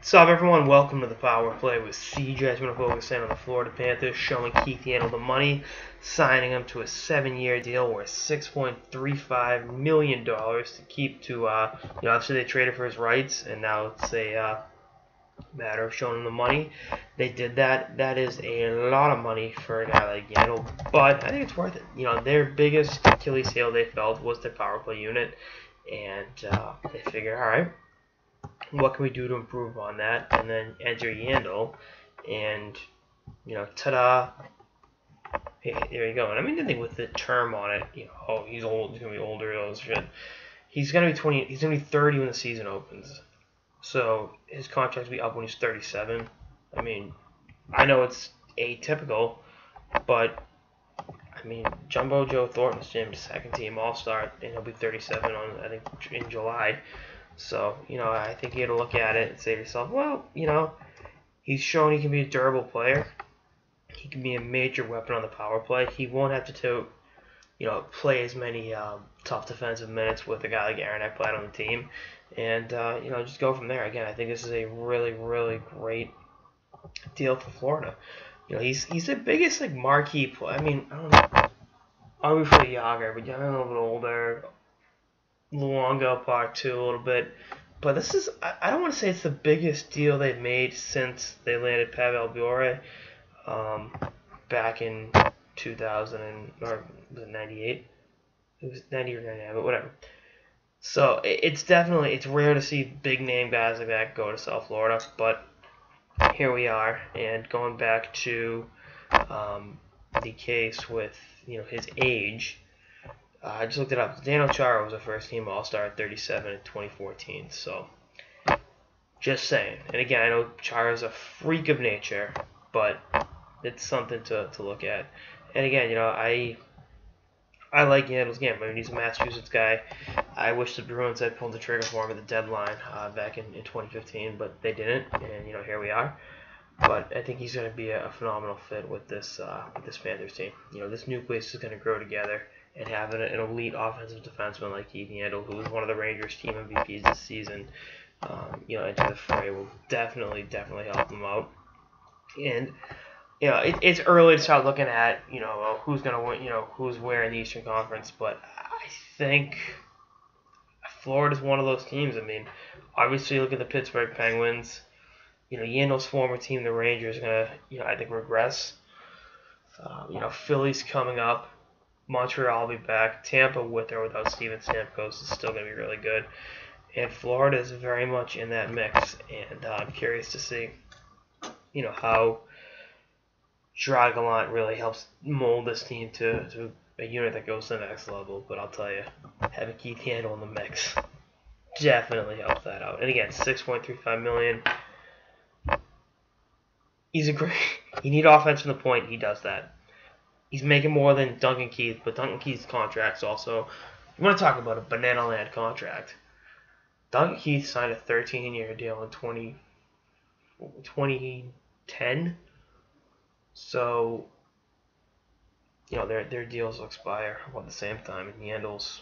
What's up, everyone? Welcome to the Power Play with CJ. I'm going to focus in on the Florida Panthers, showing Keith Yandle the money, signing him to a 7-year deal worth $6.35 million to keep to, obviously they traded for his rights, and now it's a matter of showing him the money. They did that. That is a lot of money for a guy like Yandle, but I think it's worth it. Their biggest Achilles heel they felt was their power play unit, and they figured, all right, what can we do to improve on that? And then enter Yandle, and ta-da! Hey, there you go. And I mean, the thing with the term on it, oh, he's old, he's gonna be older, all this shit. He's gonna be 20. He's gonna be 30 when the season opens. So his contract will be up when he's 37. I mean, I know it's atypical, but I mean, Jumbo Joe Thornton's Jim's second-team All-Star, and he'll be 37 on, I think, in July. So, I think you got to look at it and say to yourself, well, he's shown he can be a durable player. He can be a major weapon on the power play. He won't have to, play as many tough defensive minutes with a guy like Aaron Ekblad on the team. And, just go from there. Again, I think this is a really, really great deal for Florida. He's the biggest, marquee player. I mean, I don't know. Obviously Yager, but a little bit older. Luongo part 2 a little bit, but this is, I don't want to say it's the biggest deal they've made since they landed Pavel Bure back in 2000 or was it 98? It was 90 or 99, but whatever. So it's rare to see big name guys like that go to South Florida, but here we are. And going back to the case with his age. I just looked it up. Dan Chara was a first-team All-Star at 37 in 2014. So, just saying. And again, I know Chara's a freak of nature, but it's something to look at. And again, I like Yandle's game. I mean, he's a Massachusetts guy. I wish the Bruins had pulled the trigger for him at the deadline back in 2015, but they didn't. And here we are. But I think he's going to be a phenomenal fit with this Panthers team. This nucleus is going to grow together. And having an elite offensive defenseman like Keith Yandle, who was one of the Rangers' team MVPs this season, into the fray will definitely help them out. And it's early to start looking at who's gonna win, who's where in the Eastern Conference. But I think Florida's one of those teams. I mean, obviously look at the Pittsburgh Penguins. Yandle's former team, the Rangers, are gonna I think regress. Philly's coming up. Montreal will be back. Tampa, with or without Steven Stamkos, is still going to be really good. And Florida is very much in that mix. And I'm curious to see, how Dragolant really helps mold this team to a unit that goes to the next level. But I'll tell you, having Keith Yandle in the mix definitely helps that out. And again, $6.35 million. He's a great. You need offense from the point. He does that. He's making more than Duncan Keith, but Duncan Keith's contract's also, you want to talk about a banana land contract. Duncan Keith signed a 13-year deal in 2010. So, their deals will expire about the same time, and Yandle's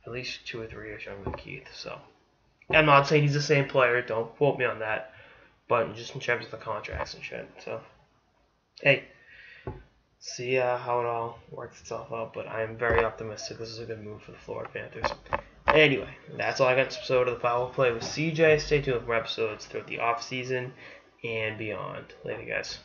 at least 2 or 3 years younger than Keith. So, I'm not saying he's the same player, don't quote me on that, but just in terms of the contracts and shit. So, hey. See how it all works itself out, but I am very optimistic this is a good move for the Florida Panthers. Anyway, that's all I got in this episode of the Power Play with CJ. Stay tuned for more episodes throughout the off season and beyond. Later, guys.